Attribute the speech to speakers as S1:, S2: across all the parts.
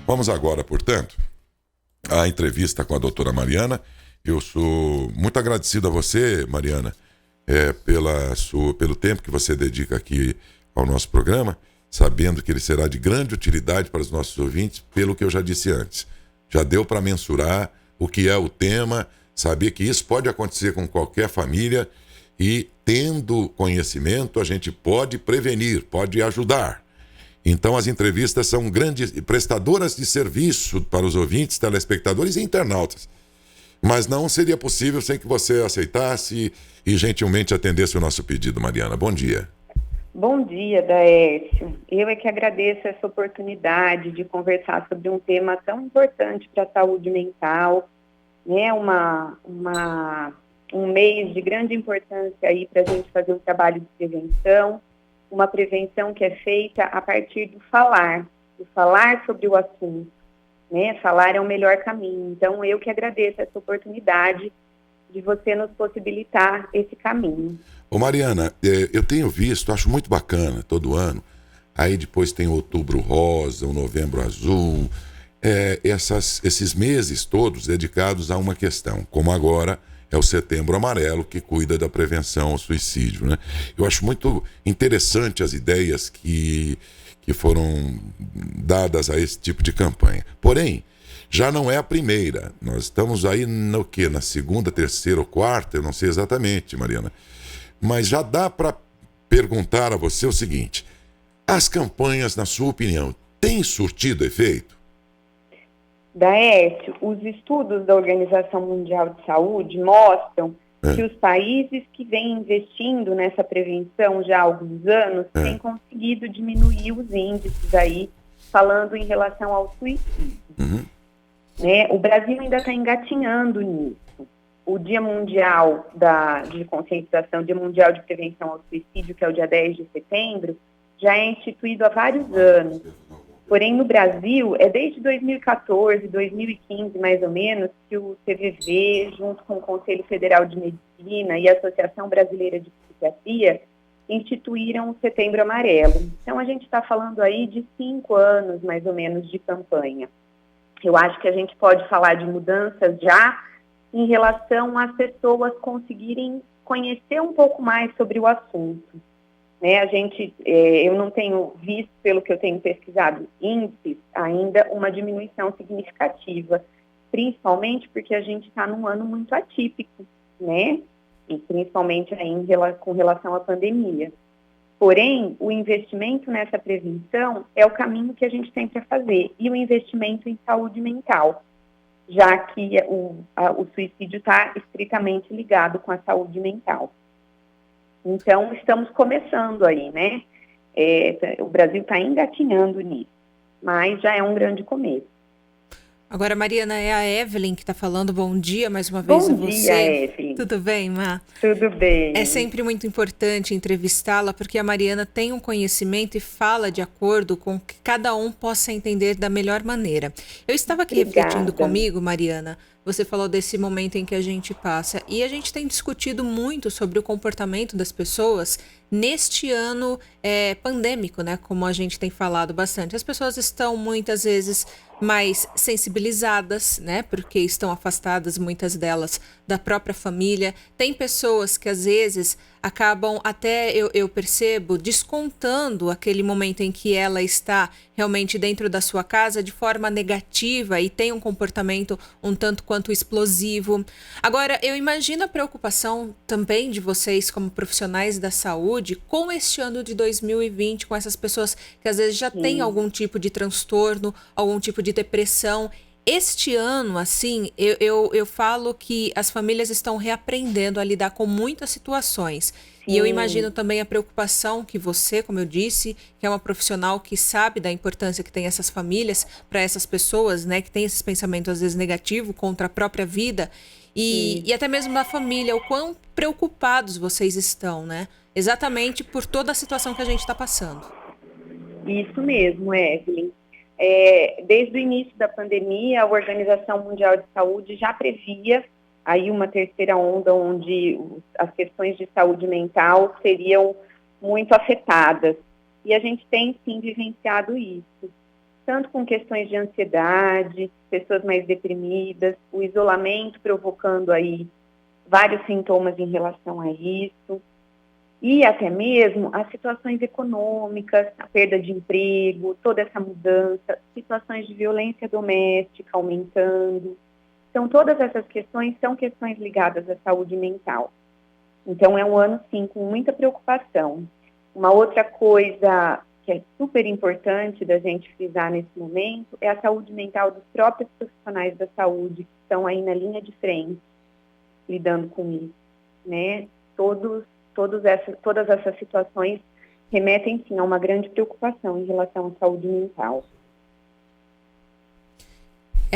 S1: Vamos agora, portanto, à entrevista com a doutora Mariana. Eu sou muito agradecido a você, Mariana, pelo tempo que você dedica aqui ao nosso programa, sabendo que ele será de grande utilidade para os nossos ouvintes, pelo que eu já disse antes. Já deu para mensurar o que é o tema, saber que isso pode acontecer com qualquer família e, tendo conhecimento, a gente pode prevenir, pode ajudar. Então, as entrevistas são grandes prestadoras de serviço para os ouvintes, telespectadores e internautas. Mas não seria possível sem que você aceitasse e gentilmente atendesse o nosso pedido, Mariana. Bom dia.
S2: Bom dia, Daércio. Eu é que agradeço essa oportunidade de conversar sobre um tema tão importante para a saúde mental, né? Um mês de grande importância aí para a gente fazer um trabalho de prevenção, uma prevenção que é feita a partir do falar sobre o assunto, né? Falar é o melhor caminho. Então, eu que agradeço essa oportunidade de você nos possibilitar esse caminho.
S1: Ô Mariana, eu tenho visto, acho muito bacana, todo ano, aí depois tem o Outubro Rosa, o Novembro Azul, esses meses todos dedicados a uma questão, como agora é o Setembro Amarelo, que cuida da prevenção ao suicídio, né? Eu acho muito interessante as ideias que foram dadas a esse tipo de campanha. Porém, já não é a primeira. Nós estamos aí no quê? Na segunda, terceira ou quarta? Eu não sei exatamente, Mariana. Mas já dá para perguntar a você o seguinte: as campanhas, na sua opinião, têm surtido efeito?
S2: Daércio, os estudos da Organização Mundial de Saúde mostram que os países que vêm investindo nessa prevenção já há alguns anos têm conseguido diminuir os índices aí, falando em relação ao suicídio.
S1: Uhum.
S2: Né? O Brasil ainda está engatinhando nisso. O Dia Mundial de Conscientização, Dia Mundial de Prevenção ao Suicídio, que é o dia 10 de setembro, já é instituído há vários anos. Porém, no Brasil, é desde 2014, 2015, mais ou menos, que o CVV, junto com o Conselho Federal de Medicina e a Associação Brasileira de Psiquiatria, instituíram o Setembro Amarelo. Então, a gente está falando aí de 5 anos, mais ou menos, de campanha. Eu acho que a gente pode falar de mudanças já em relação às pessoas conseguirem conhecer um pouco mais sobre o assunto. Né? Eu não tenho visto, pelo que eu tenho pesquisado, índices ainda, uma diminuição significativa, principalmente porque a gente está num ano muito atípico, né? E principalmente aí com relação à pandemia. Porém, o investimento nessa prevenção é o caminho que a gente tem para fazer, e o investimento em saúde mental, já que o suicídio está estritamente ligado com a saúde mental. Então, estamos começando aí, né? O Brasil está engatinhando nisso, mas já é um grande começo.
S3: Agora, Mariana, é a Evelyn que está falando. Bom dia mais uma vez a você.
S2: Bom dia, Evelyn.
S3: Tudo bem, Má?
S2: Tudo bem.
S3: É sempre muito importante entrevistá-la, porque a Mariana tem um conhecimento e fala de acordo com que cada um possa entender da melhor maneira. Eu estava aqui refletindo comigo, Mariana. Você falou desse momento em que a gente passa, e a gente tem discutido muito sobre o comportamento das pessoas neste ano pandêmico, né? Como a gente tem falado bastante. As pessoas estão muitas vezes mais sensibilizadas, né? Porque estão afastadas, muitas delas, da própria família. Tem pessoas que às vezes acabam até, eu percebo, descontando aquele momento em que ela está realmente dentro da sua casa de forma negativa e tem um comportamento um tanto quanto explosivo. Agora, eu imagino a preocupação também de vocês como profissionais da saúde com este ano de 2020, com essas pessoas que às vezes já têm algum tipo de transtorno, algum tipo de depressão. Este ano, assim, eu falo que as famílias estão reaprendendo a lidar com muitas situações. E eu imagino também a preocupação que você, como eu disse, que é uma profissional que sabe da importância que tem essas famílias para essas pessoas, né, que tem esses pensamentos às vezes negativos contra a própria vida e até mesmo na família, o quão preocupados vocês estão, né? Exatamente por toda a situação que a gente está passando.
S2: Isso mesmo, Evelyn. Desde o início da pandemia, a Organização Mundial de Saúde já previa aí uma terceira onda onde as questões de saúde mental seriam muito afetadas. E a gente tem, sim, vivenciado isso. tanto com questões de ansiedade, pessoas mais deprimidas, o isolamento provocando aí vários sintomas em relação a isso, e até mesmo as situações econômicas, a perda de emprego, toda essa mudança, situações de violência doméstica aumentando. Então, todas essas questões são questões ligadas à saúde mental. Então, é um ano, sim, com muita preocupação. Uma outra coisa que é super importante da gente frisar nesse momento é a saúde mental dos próprios profissionais da saúde que estão aí na linha de frente, lidando com isso, né? Todas essas situações remetem, sim, a uma grande preocupação em relação à saúde mental.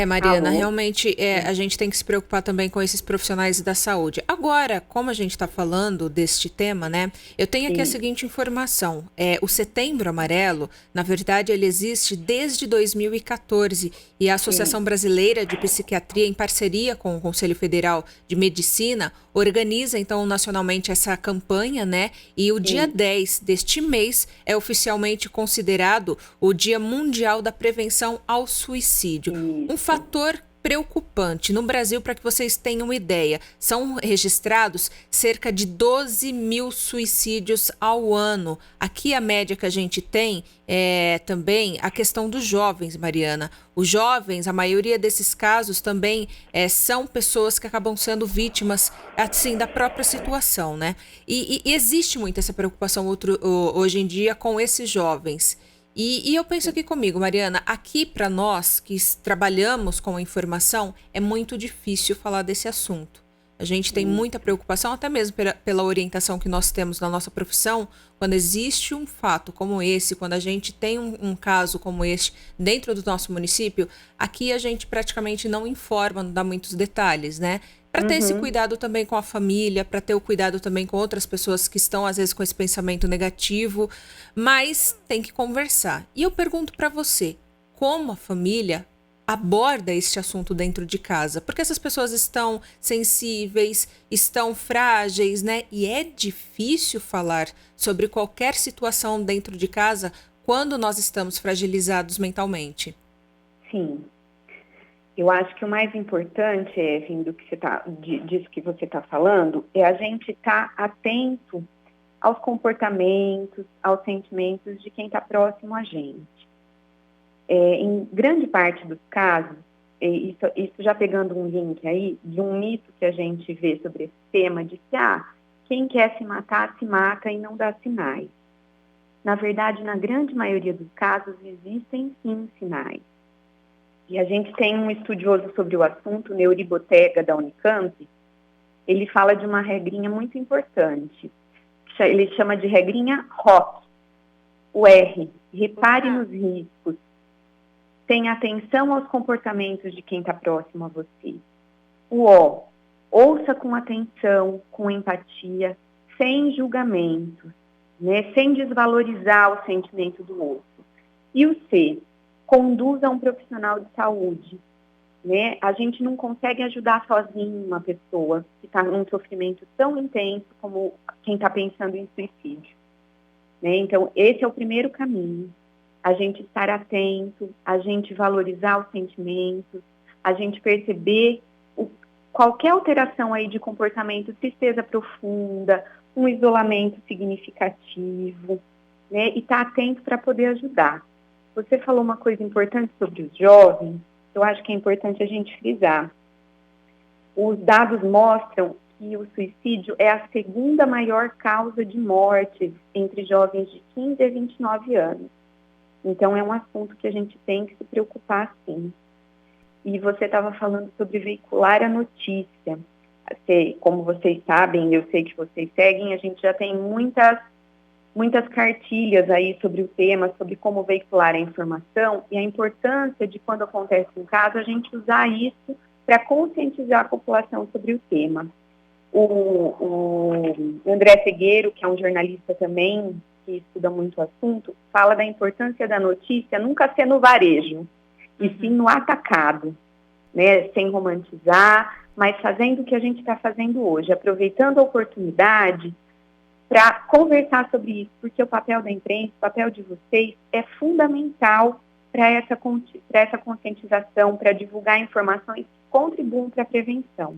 S3: Mariana, realmente a gente tem que se preocupar também com esses profissionais da saúde. Agora, como a gente está falando deste tema, né? Eu tenho aqui a seguinte informação. O Setembro Amarelo, na verdade, ele existe desde 2014 e a Associação Brasileira de Psiquiatria, em parceria com o Conselho Federal de Medicina, organiza, então, nacionalmente essa campanha, né? E o dia 10 deste mês é oficialmente considerado o Dia Mundial da Prevenção ao Suicídio. Um fator preocupante. No Brasil, para que vocês tenham ideia, são registrados cerca de 12 mil suicídios ao ano. Aqui a média que a gente tem é também a questão dos jovens, Mariana. Os jovens, a maioria desses casos também são pessoas que acabam sendo vítimas, assim, da própria situação, né? E existe muito essa preocupação hoje em dia com esses jovens. E eu penso aqui comigo, Mariana, aqui para nós que trabalhamos com a informação, é muito difícil falar desse assunto. A gente tem muita preocupação, até mesmo pela orientação que nós temos na nossa profissão, quando existe um fato como esse, quando a gente tem um caso como este dentro do nosso município, aqui a gente praticamente não informa, não dá muitos detalhes, né? Para ter esse cuidado também com a família, para ter o cuidado também com outras pessoas que estão, às vezes, com esse pensamento negativo, mas tem que conversar. E eu pergunto para você, como a família aborda este assunto dentro de casa? Porque essas pessoas estão sensíveis, estão frágeis, né? E é difícil falar sobre qualquer situação dentro de casa quando nós estamos fragilizados mentalmente.
S2: Sim. Eu acho que o mais importante, vindo disso que você está falando, é a gente estar atento aos comportamentos, aos sentimentos de quem está próximo a gente. Em grande parte dos casos, isso já pegando um link aí, de um mito que a gente vê sobre esse tema, de que quem quer se matar, se mata e não dá sinais. Na verdade, na grande maioria dos casos, existem sim sinais. E a gente tem um estudioso sobre o assunto, Neuri Botega, da Unicamp, ele fala de uma regrinha muito importante. Ele chama de regrinha ROC. O R, repare nos riscos. Tenha atenção aos comportamentos de quem está próximo a você. O O, ouça com atenção, com empatia, sem julgamentos, né, sem desvalorizar o sentimento do outro. E o C, conduza um profissional de saúde, né? A gente não consegue ajudar sozinho uma pessoa que está num sofrimento tão intenso como quem está pensando em suicídio, né? Então, esse é o primeiro caminho. A gente estar atento, a gente valorizar os sentimentos, a gente perceber qualquer alteração aí de comportamento, tristeza profunda, um isolamento significativo, né? E estar atento para poder ajudar. Você falou uma coisa importante sobre os jovens, eu acho que é importante a gente frisar. Os dados mostram que o suicídio é a segunda maior causa de morte entre jovens de 15 a 29 anos. Então, é um assunto que a gente tem que se preocupar, sim. E você estava falando sobre veicular a notícia. Como vocês sabem, eu sei que vocês seguem, a gente já tem muitas cartilhas aí sobre o tema, sobre como veicular a informação e a importância de, quando acontece um caso, a gente usar isso para conscientizar a população sobre o tema. O André Segueiro, que é um jornalista também, que estuda muito o assunto, fala da importância da notícia nunca ser no varejo, e sim no atacado, né? Sem romantizar, mas fazendo o que a gente está fazendo hoje, aproveitando a oportunidade para conversar sobre isso, porque o papel da imprensa, o papel de vocês é fundamental para essa conscientização, para divulgar informações que contribuam para a prevenção.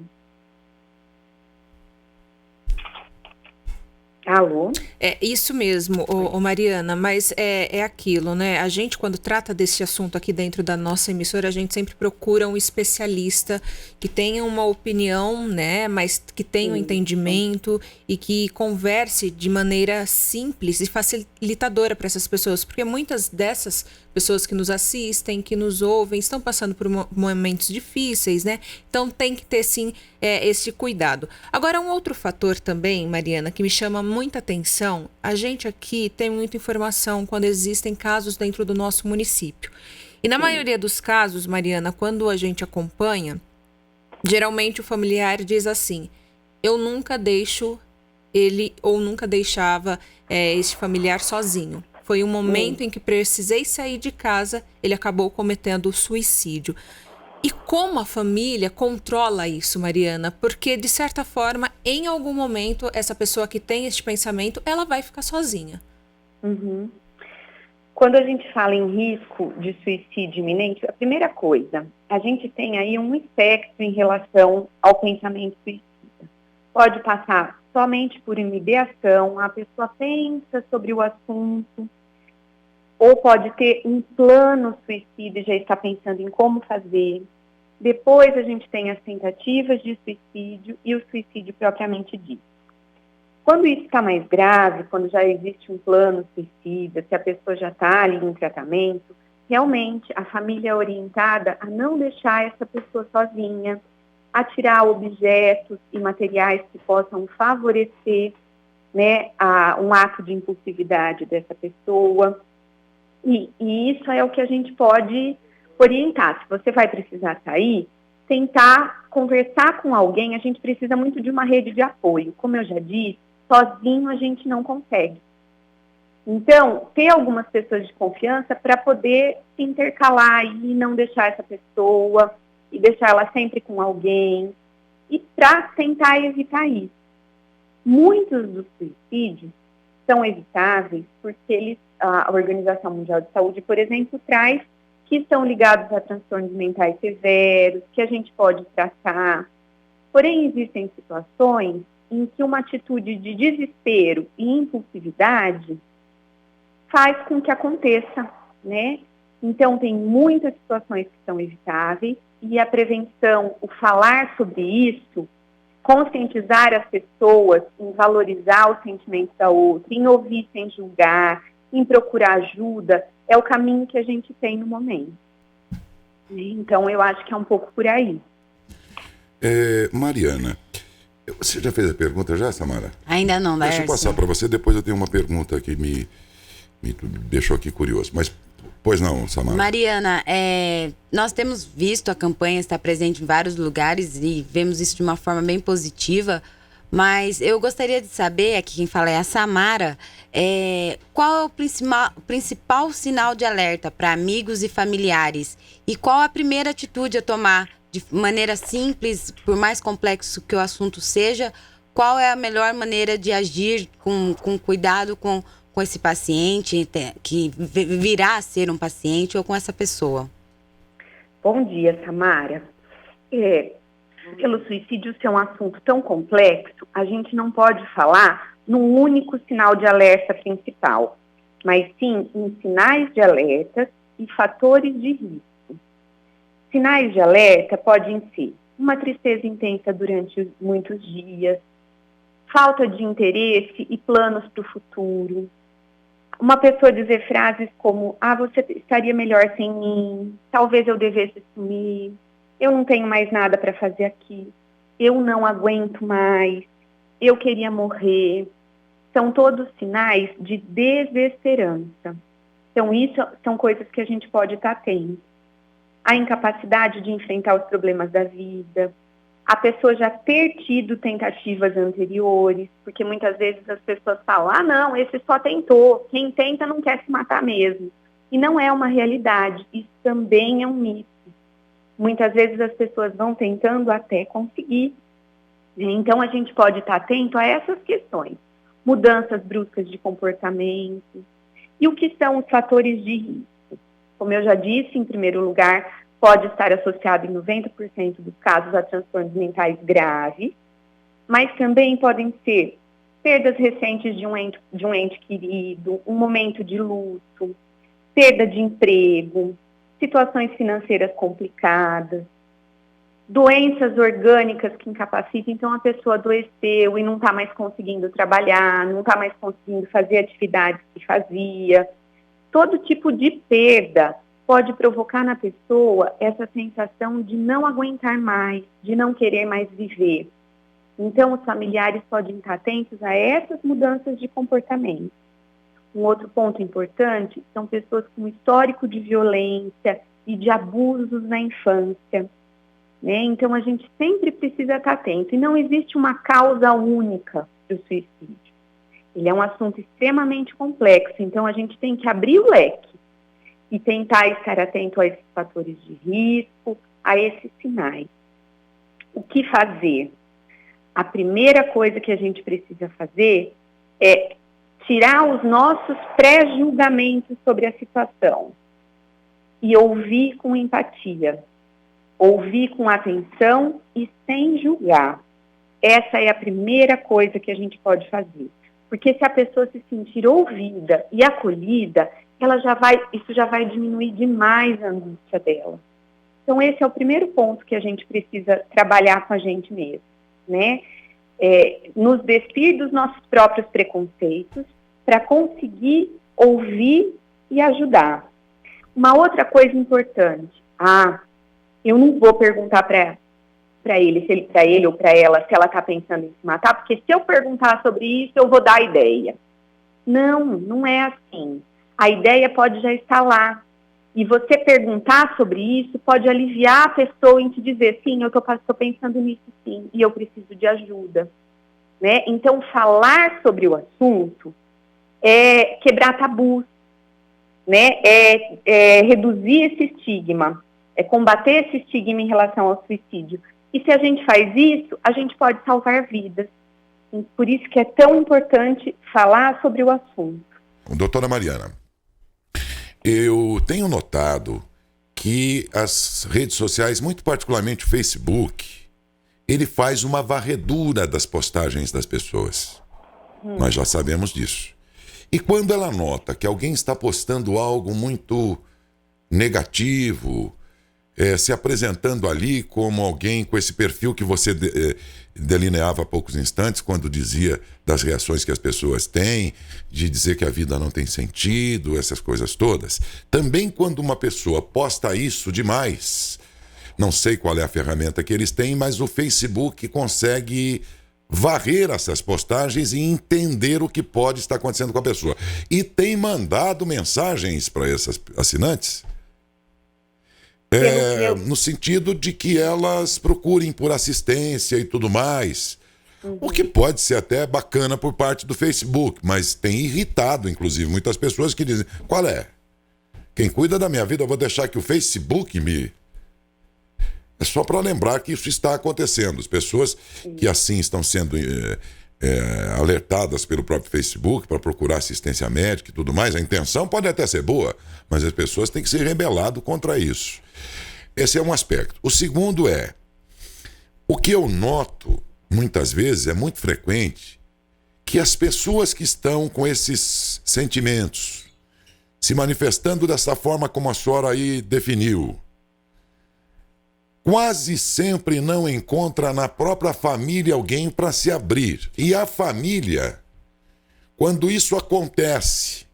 S2: Alô?
S3: É isso mesmo, Mariana, mas é aquilo, né? A gente, quando trata desse assunto aqui dentro da nossa emissora, a gente sempre procura um especialista que tenha uma opinião, né? Mas que tenha um entendimento e que converse de maneira simples e facilitadora para essas pessoas, porque muitas dessas pessoas que nos assistem, que nos ouvem, estão passando por momentos difíceis, né? Então tem que ter, sim, esse cuidado. Agora, um outro fator também, Mariana, que me chama muita atenção, a gente aqui tem muita informação quando existem casos dentro do nosso município. E na maioria dos casos, Mariana, quando a gente acompanha, geralmente o familiar diz assim: eu nunca deixo ele ou nunca deixava esse familiar sozinho. Foi um momento em que precisei sair de casa, ele acabou cometendo suicídio. E como a família controla isso, Mariana? Porque, de certa forma, em algum momento, essa pessoa que tem esse pensamento, ela vai ficar sozinha.
S2: Uhum. Quando a gente fala em risco de suicídio iminente, a primeira coisa, a gente tem aí um espectro em relação ao pensamento suicida. Pode passar somente por uma ideação, a pessoa pensa sobre o assunto, ou pode ter um plano suicida e já está pensando em como fazer. Depois a gente tem as tentativas de suicídio e o suicídio propriamente dito. Quando isso está mais grave, quando já existe um plano suicida, se a pessoa já está ali em tratamento, realmente a família é orientada a não deixar essa pessoa sozinha, a tirar objetos e materiais que possam favorecer, né, um ato de impulsividade dessa pessoa. E isso é o que a gente pode orientar. Se você vai precisar sair, tentar conversar com alguém. A gente precisa muito de uma rede de apoio. Como eu já disse, sozinho a gente não consegue. Então, ter algumas pessoas de confiança para poder se intercalar e não deixar essa pessoa, e deixar ela sempre com alguém, e para tentar evitar isso. Muitos dos suicídios são evitáveis porque a Organização Mundial de Saúde, por exemplo, traz que estão ligados a transtornos mentais severos, que a gente pode tratar. Porém, existem situações em que uma atitude de desespero e impulsividade faz com que aconteça, né? Então, tem muitas situações que são evitáveis e a prevenção, o falar sobre isso, conscientizar as pessoas em valorizar os sentimentos da outra, em ouvir sem julgar, em procurar ajuda, é o caminho que a gente tem no momento. Então, eu acho que é um pouco por aí.
S1: Mariana, você já fez a pergunta já, Samara?
S4: Ainda não, Laércio.
S1: Deixa eu passar para você, depois eu tenho uma pergunta que me deixou aqui curioso. Mas, pois não, Samara.
S4: Mariana, nós temos visto a campanha estar presente em vários lugares e vemos isso de uma forma bem positiva, mas eu gostaria de saber, aqui quem fala é a Samara, qual é o principal sinal de alerta para amigos e familiares e qual a primeira atitude a tomar de maneira simples, por mais complexo que o assunto seja, qual é a melhor maneira de agir com cuidado com esse paciente, que virá a ser um paciente, ou com essa pessoa?
S2: Bom dia, Samara. Pelo suicídio ser um assunto tão complexo, a gente não pode falar num único sinal de alerta principal, mas sim em sinais de alerta e fatores de risco. Sinais de alerta podem ser uma tristeza intensa durante muitos dias, falta de interesse e planos para o futuro, uma pessoa dizer frases como: você estaria melhor sem mim, talvez eu devesse sumir, eu não tenho mais nada para fazer aqui, eu não aguento mais, eu queria morrer. São todos sinais de desesperança. Então, isso são coisas que a gente pode estar atento. A incapacidade de enfrentar os problemas da vida, a pessoa já ter tido tentativas anteriores, porque muitas vezes as pessoas falam: não, esse só tentou, quem tenta não quer se matar mesmo. E não é uma realidade, isso também é um mito. Muitas vezes as pessoas vão tentando até conseguir. Então a gente pode estar atento a essas questões. Mudanças bruscas de comportamento. E o que são os fatores de risco? como eu já disse, em primeiro lugar, pode estar associado em 90% dos casos a transtornos mentais graves, mas também podem ser perdas recentes de um ente querido, um momento de luto, perda de emprego, situações financeiras complicadas, doenças orgânicas que incapacitam. Então, a pessoa adoeceu e não está mais conseguindo trabalhar, não está mais conseguindo fazer atividades que fazia. Todo tipo de perda pode provocar na pessoa essa sensação de não aguentar mais, de não querer mais viver. Então, os familiares podem estar atentos a essas mudanças de comportamento. Um outro ponto importante são pessoas com histórico de violência e de abusos na infância, né? Então, a gente sempre precisa estar atento. E não existe uma causa única do suicídio. Ele é um assunto extremamente complexo, então a gente tem que abrir o leque e tentar estar atento a esses fatores de risco, a esses sinais. O que fazer? A primeira coisa que a gente precisa fazer é tirar os nossos pré-julgamentos sobre a situação e ouvir com empatia, ouvir com atenção e sem julgar. Essa é a primeira coisa que a gente pode fazer. Porque se a pessoa se sentir ouvida e acolhida, isso já vai diminuir demais a angústia dela. Então, esse é o primeiro ponto que a gente precisa trabalhar com a gente mesmo, né? Nos despir dos nossos próprios preconceitos para conseguir ouvir e ajudar. Uma outra coisa importante, eu não vou perguntar para ele ou para ela se ela está pensando em se matar, porque se eu perguntar sobre isso, eu vou dar a ideia. Não é assim. A ideia pode já estar lá. E você perguntar sobre isso pode aliviar a pessoa em te dizer, sim, eu estou pensando nisso sim, e eu preciso de ajuda. Né? Então, falar sobre o assunto é quebrar tabus, né? É reduzir esse estigma, é combater esse estigma em relação ao suicídio. E se a gente faz isso, a gente pode salvar vidas. Por isso que é tão importante falar sobre o assunto.
S1: Doutora Mariana, eu tenho notado que as redes sociais, muito particularmente o Facebook, ele faz uma varredura das postagens das pessoas. Nós já sabemos disso. E quando ela nota que alguém está postando algo muito negativo, se apresentando ali como alguém com esse perfil que você delineava há poucos instantes, quando dizia das reações que as pessoas têm, de dizer que a vida não tem sentido, essas coisas todas. Também quando uma pessoa posta isso demais, não sei qual é a ferramenta que eles têm, mas o Facebook consegue varrer essas postagens e entender o que pode estar acontecendo com a pessoa. E tem mandado mensagens para essas assinantes, no sentido de que elas procurem por assistência e tudo mais. O que pode ser até bacana por parte do Facebook, mas tem irritado, inclusive, muitas pessoas que dizem, qual é? Quem cuida da minha vida, eu vou deixar que o Facebook me... É só para lembrar que isso está acontecendo. As pessoas que assim estão sendo alertadas pelo próprio Facebook para procurar assistência médica e tudo mais, a intenção pode até ser boa, mas as pessoas têm que se rebelar contra isso. Esse é um aspecto. O segundo o que eu noto, muitas vezes, é muito frequente, que as pessoas que estão com esses sentimentos, se manifestando dessa forma como a senhora aí definiu, quase sempre não encontra na própria família alguém para se abrir. E a família, quando isso acontece,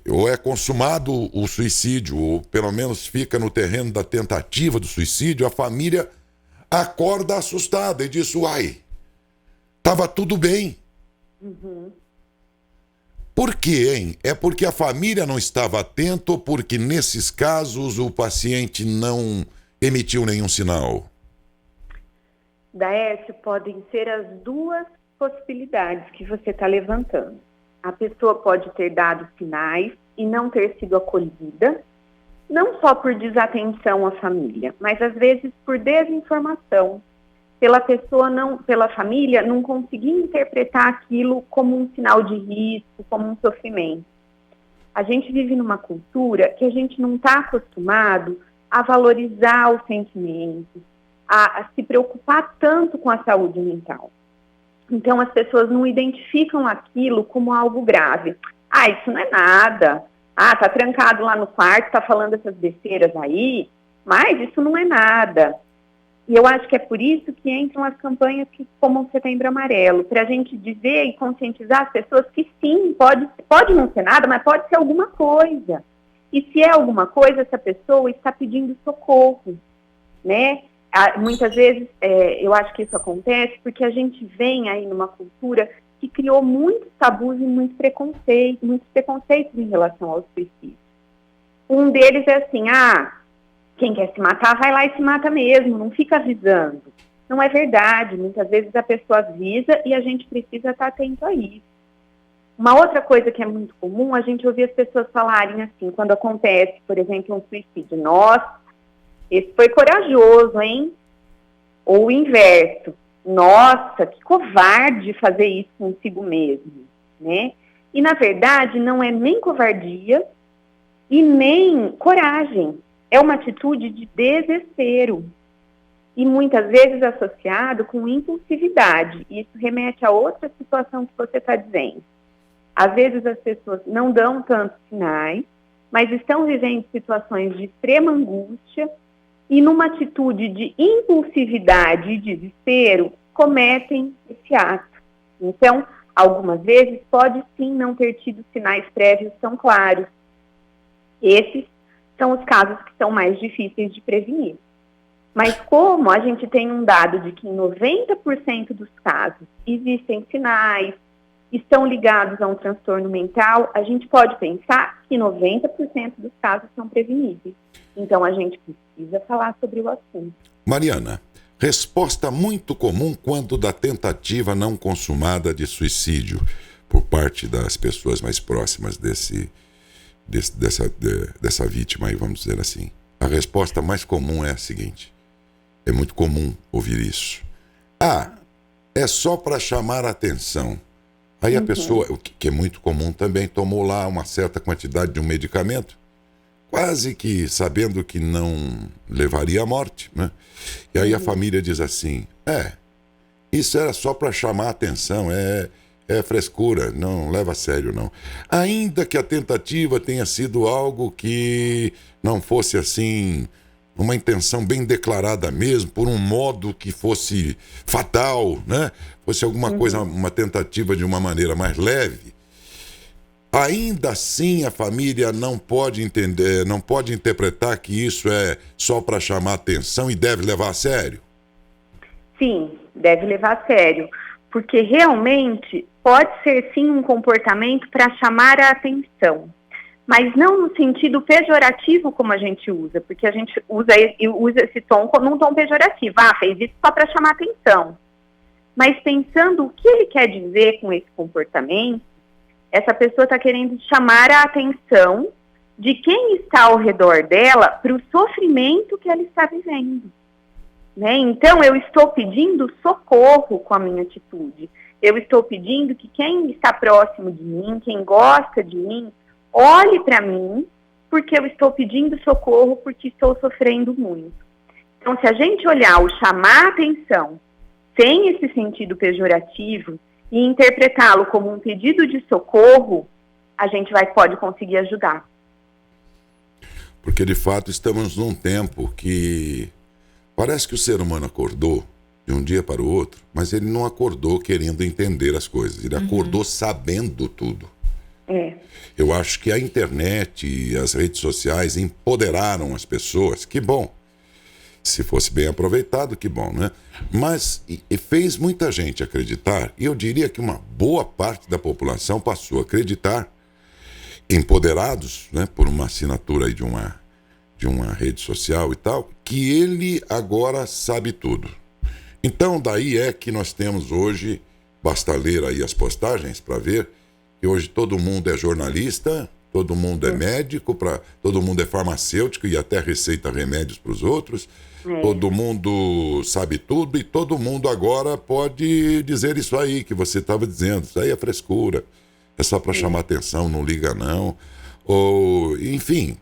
S1: ou é consumado o suicídio, ou pelo menos fica no terreno da tentativa do suicídio, a família acorda assustada e diz, uai, estava tudo bem. Por quê, hein? É porque a família não estava atenta ou porque, nesses casos, o paciente não emitiu nenhum sinal?
S2: Daécio, podem ser as duas possibilidades que você está levantando. A pessoa pode ter dado sinais e não ter sido acolhida, não só por desatenção à família, mas às vezes por desinformação. Pela família não conseguir interpretar aquilo como um sinal de risco, como um sofrimento. A gente vive numa cultura que a gente não está acostumado a valorizar os sentimentos, a se preocupar tanto com a saúde mental. Então, as pessoas não identificam aquilo como algo grave. Ah, isso não é nada. Ah, tá trancado lá no quarto, tá falando essas besteiras aí, mas isso não é nada. E eu acho que é por isso que entram as campanhas como o Setembro Amarelo, para a gente dizer e conscientizar as pessoas que sim, pode não ser nada, mas pode ser alguma coisa. E se é alguma coisa, essa pessoa está pedindo socorro, né? Muitas vezes, eu acho que isso acontece porque a gente vem aí numa cultura que criou muitos tabus e muitos preconceitos em relação ao suicídio. Um deles é assim, quem quer se matar vai lá e se mata mesmo, não fica avisando. Não é verdade, muitas vezes a pessoa avisa e a gente precisa estar atento a isso. Uma outra coisa que é muito comum, a gente ouvir as pessoas falarem assim, quando acontece, por exemplo, um suicídio. Nossa, esse foi corajoso, hein? Ou o inverso. Nossa, que covarde fazer isso consigo mesmo, né? E, na verdade, não é nem covardia e nem coragem. É uma atitude de desespero. E, muitas vezes, associado com impulsividade. Isso remete a outra situação que você está dizendo. Às vezes, as pessoas não dão tantos sinais, mas estão vivendo situações de extrema angústia e, numa atitude de impulsividade e desespero, cometem esse ato. Então, algumas vezes, pode sim não ter tido sinais prévios tão claros. Esses são os casos que são mais difíceis de prevenir. Mas como a gente tem um dado de que em 90% dos casos existem sinais, estão ligados a um transtorno mental, a gente pode pensar que 90% dos casos são preveníveis. Então, a gente precisa falar sobre o assunto.
S1: Mariana, resposta muito comum quando da tentativa não consumada de suicídio por parte das pessoas mais próximas dessa vítima aí, vamos dizer assim. A resposta mais comum é a seguinte, é muito comum ouvir isso. É só para chamar a atenção. Aí a pessoa, o que é muito comum também, tomou lá uma certa quantidade de um medicamento, quase que sabendo que não levaria à morte, né? E aí a família diz assim, isso era só para chamar a atenção, é frescura, não leva a sério não. Ainda que a tentativa tenha sido algo que não fosse assim, uma intenção bem declarada mesmo, por um modo que fosse fatal, né? Fosse alguma coisa, uma tentativa de uma maneira mais leve, ainda assim a família não pode entender, não pode interpretar que isso é só para chamar atenção e deve levar a sério?
S2: Sim, deve levar a sério, porque realmente pode ser sim um comportamento para chamar a atenção, mas não no sentido pejorativo como a gente usa, porque a gente usa esse tom como um tom pejorativo. Fez isso só para chamar atenção. Mas pensando o que ele quer dizer com esse comportamento, essa pessoa está querendo chamar a atenção de quem está ao redor dela para o sofrimento que ela está vivendo. Né? Então, eu estou pedindo socorro com a minha atitude. Eu estou pedindo que quem está próximo de mim, quem gosta de mim, olhe para mim, porque eu estou pedindo socorro, porque estou sofrendo muito. Então, se a gente olhar o chamar a atenção sem esse sentido pejorativo e interpretá-lo como um pedido de socorro, a gente pode conseguir ajudar.
S1: Porque, de fato, estamos num tempo que parece que o ser humano acordou de um dia para o outro, mas ele não acordou querendo entender as coisas, ele acordou sabendo tudo. Eu acho que a internet e as redes sociais empoderaram as pessoas, que bom. Se fosse bem aproveitado, que bom, né? Mas fez muita gente acreditar, e eu diria que uma boa parte da população passou a acreditar, empoderados, né, por uma assinatura aí de uma rede social e tal, que ele agora sabe tudo. Então, daí é que nós temos hoje, basta ler aí as postagens para ver, que hoje todo mundo é jornalista, todo mundo é médico, todo mundo é farmacêutico e até receita remédios para os outros. Todo mundo sabe tudo e todo mundo agora pode dizer isso aí que você estava dizendo. Isso aí é frescura, é só para chamar atenção, não liga não. ou enfim,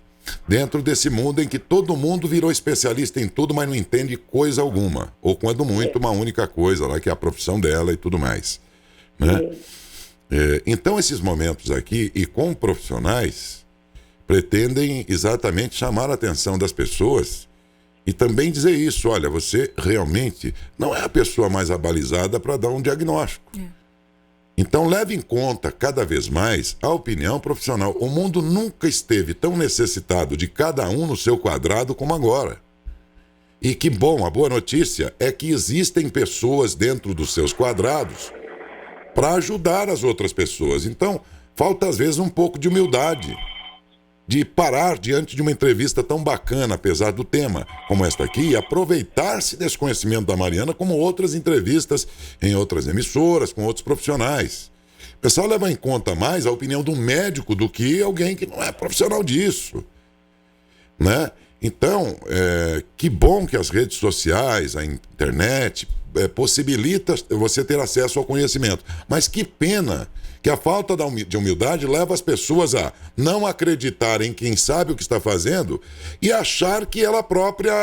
S1: dentro desse mundo em que todo mundo virou especialista em tudo, mas não entende coisa alguma, ou quando muito uma única coisa lá, que é a profissão dela e tudo mais, né? Então esses momentos aqui, e com profissionais, pretendem exatamente chamar a atenção das pessoas e também dizer isso: olha, você realmente não é a pessoa mais abalizada para dar um diagnóstico. Então leve em conta cada vez mais a opinião profissional. O mundo nunca esteve tão necessitado de cada um no seu quadrado como agora. E que bom, a boa notícia é que existem pessoas dentro dos seus quadrados para ajudar as outras pessoas. Então, falta às vezes um pouco de humildade, de parar diante de uma entrevista tão bacana, apesar do tema, como esta aqui, e aproveitar-se desse conhecimento da Mariana, como outras entrevistas em outras emissoras, com outros profissionais. O pessoal leva em conta mais a opinião do médico do que alguém que não é profissional disso, né? Então, que bom que as redes sociais, a internet, possibilita você ter acesso ao conhecimento. Mas que pena que a falta de humildade leva as pessoas a não acreditar em quem sabe o que está fazendo e achar que ela própria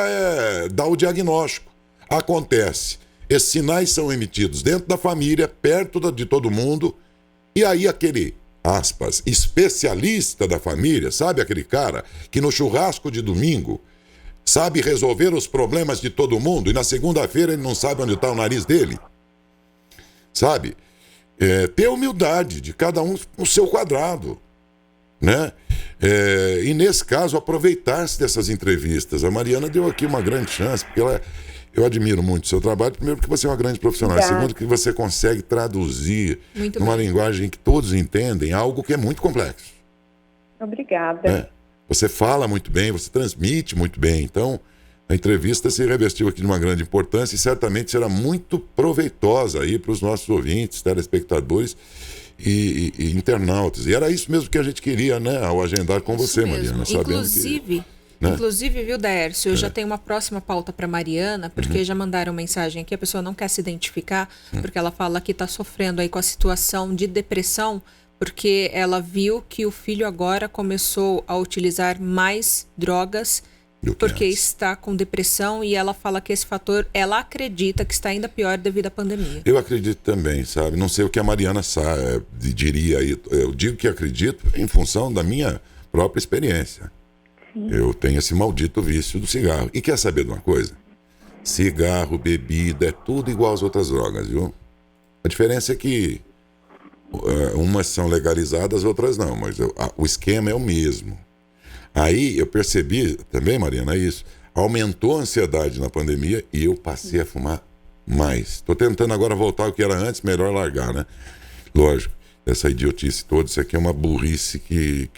S1: dá o diagnóstico. Acontece. Esses sinais são emitidos dentro da família, perto de todo mundo, e aí aquele, aspas, especialista da família, sabe aquele cara que no churrasco de domingo sabe resolver os problemas de todo mundo e na segunda-feira ele não sabe onde está o nariz dele? Sabe? Ter humildade de cada um no seu quadrado, né? E nesse caso aproveitar-se dessas entrevistas. A Mariana deu aqui uma grande chance, porque eu admiro muito o seu trabalho, primeiro porque você é uma grande profissional, segundo que você consegue traduzir numa linguagem que todos entendem algo que é muito complexo.
S2: Obrigada.
S1: Você fala muito bem, você transmite muito bem, então a entrevista se revestiu aqui de uma grande importância e certamente será muito proveitosa aí para os nossos ouvintes, telespectadores e internautas. E era isso mesmo que a gente queria, né, ao agendar com você, Mariana.
S3: Inclusive, viu, Daércio, eu já tenho uma próxima pauta para Mariana, porque já mandaram mensagem aqui, a pessoa não quer se identificar, porque ela fala que está sofrendo aí com a situação de depressão, porque ela viu que o filho agora começou a utilizar mais drogas porque está com depressão, e ela fala que esse fator, ela acredita que está ainda pior devido à pandemia.
S1: Eu acredito também, sabe? Não sei o que a Mariana diria aí. Eu digo que acredito em função da minha própria experiência. Sim. Eu tenho esse maldito vício do cigarro. E quer saber de uma coisa? Cigarro, bebida, é tudo igual às outras drogas, viu? A diferença é que umas são legalizadas, outras não, mas o esquema é o mesmo. Aí eu percebi também, Mariana, isso, aumentou a ansiedade na pandemia e eu passei a fumar mais. Estou tentando agora voltar ao que era antes, melhor largar, né? Lógico, essa idiotice toda, isso aqui é uma burrice que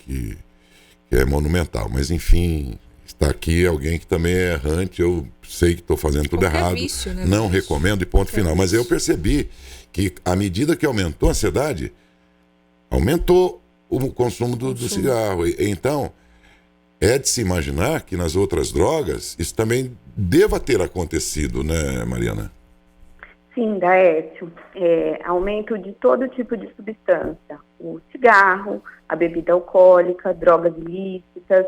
S1: é monumental, mas enfim, está aqui alguém que também é errante, eu sei que estou fazendo tudo errado,
S3: vício, né?
S1: Não recomendo e ponto final, mas eu percebi que à medida que aumentou a ansiedade, aumentou o consumo do cigarro. Então, é de se imaginar que nas outras drogas isso também deva ter acontecido, né, Mariana?
S2: Sim, Daércio. Aumento de todo tipo de substância. O cigarro, a bebida alcoólica, drogas ilícitas,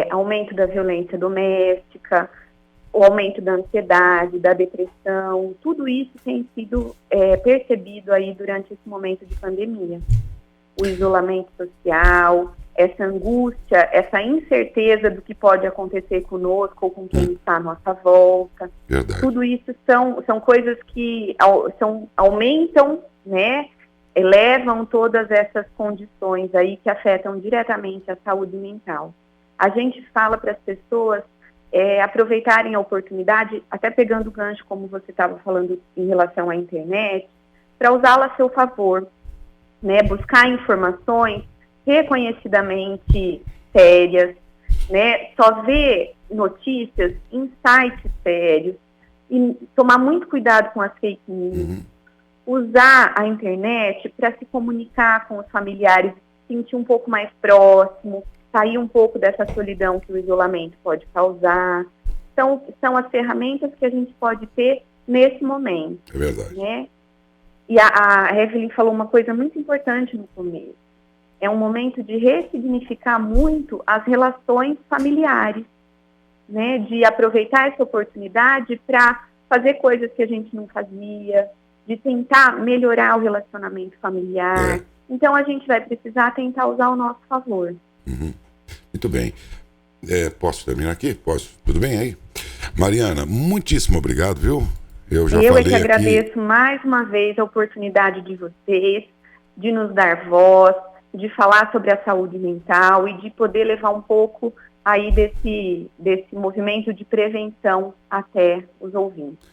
S2: aumento da violência doméstica, o aumento da ansiedade, da depressão, tudo isso tem sido percebido aí durante esse momento de pandemia. O isolamento social, essa angústia, essa incerteza do que pode acontecer conosco ou com quem está à nossa volta.
S1: Verdade.
S2: Tudo isso são coisas que aumentam, né, elevam todas essas condições aí que afetam diretamente a saúde mental. A gente fala para as pessoas aproveitarem a oportunidade, até pegando o gancho, como você estava falando em relação à internet, para usá-la a seu favor, né, buscar informações reconhecidamente sérias, né, só ver notícias em sites sérios e tomar muito cuidado com as fake news, usar a internet para se comunicar com os familiares, se sentir um pouco mais próximo, sair um pouco dessa solidão que o isolamento pode causar. Então, são as ferramentas que a gente pode ter nesse momento.
S1: É verdade.
S2: Né? E a Evelyn falou uma coisa muito importante no começo. é um momento de ressignificar muito as relações familiares, né? De aproveitar essa oportunidade para fazer coisas que a gente não fazia, de tentar melhorar o relacionamento familiar. Então, a gente vai precisar tentar usar ao nosso favor.
S1: Muito bem. Posso terminar aqui? Posso? Tudo bem aí? Mariana, muitíssimo obrigado, viu? Eu
S2: é que agradeço mais uma vez a oportunidade de vocês, de nos dar voz, de falar sobre a saúde mental e de poder levar um pouco aí desse movimento de prevenção até os ouvintes.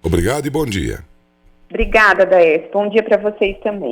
S1: Obrigado e bom dia.
S2: Obrigada, Daes. Bom dia para vocês também.